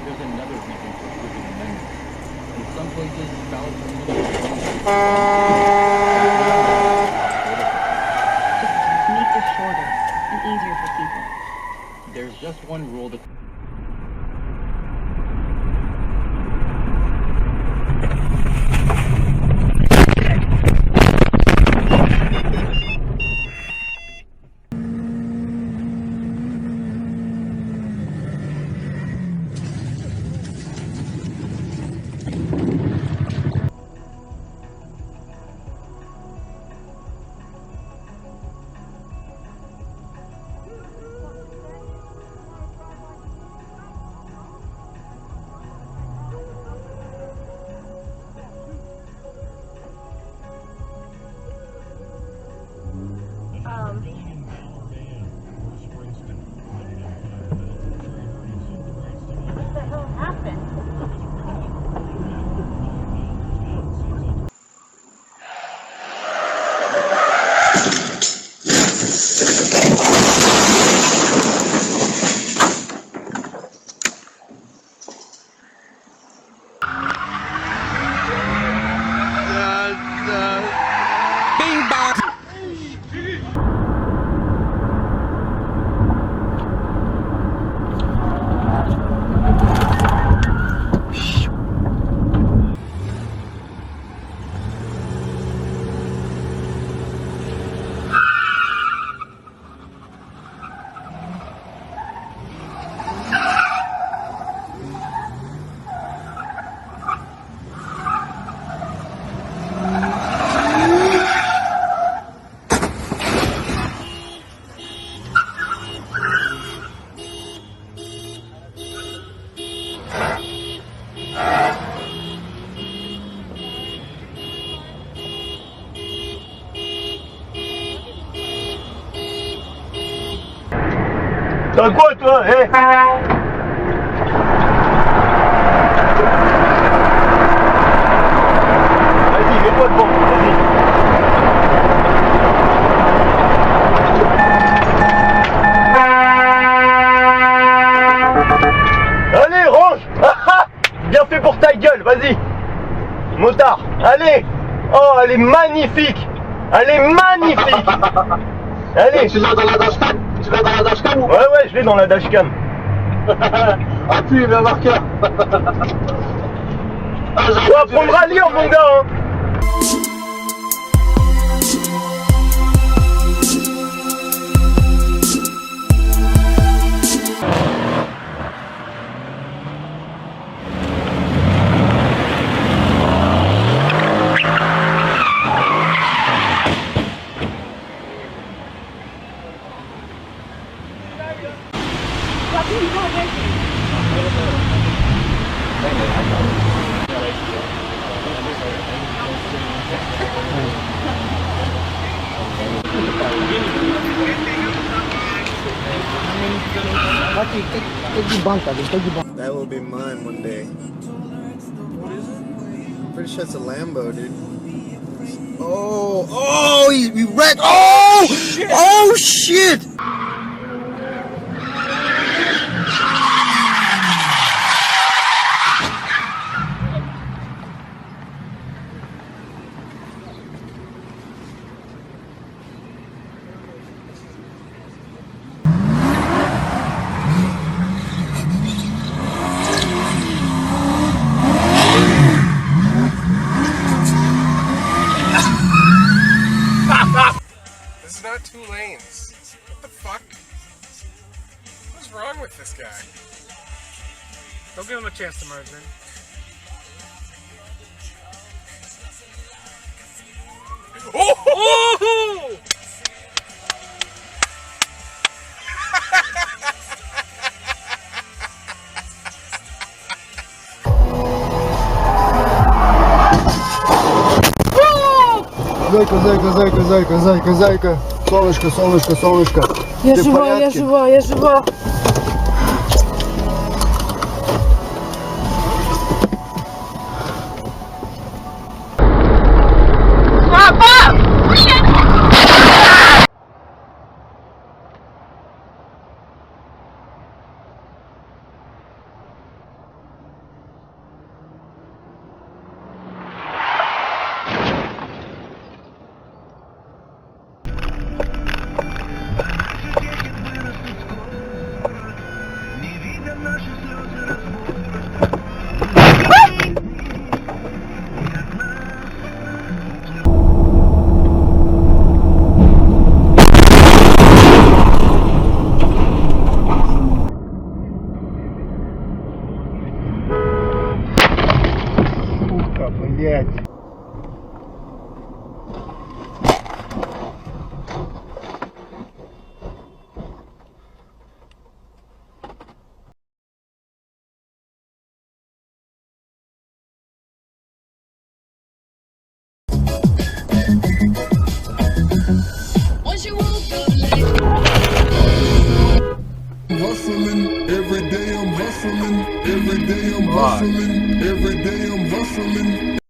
There's another reason for approving amendments. In some places, ballots are limited to make this shorter and easier for people. There's just one rule that What the hell happened? T'as quoi toi, hein? Vas-y, mets-moi devant, vas-y. Allez, range. Bien fait pour ta gueule, vas-y. Motard, allez. Oh, elle est magnifique. Elle est magnifique. Allez. Tu l'as dans la dashcam? Tu l'as dans la dashcam ou pas? Ouais, je l'ai dans la dashcam. Appuie le marqueur. Faut apprendre à lire, mon gars, hein. That will be mine one day. I'm pretty sure it's a Lambo, dude. Oh, we wrecked. Oh, shit. This is not 2 lanes. What the fuck? What's wrong with this guy? Don't give him a chance to merge in. Oh! Зайка. Солнышко. Я жива. сука, блядь. Hustling, every day I'm hustling, every day I'm hustling, every day I'm hustling.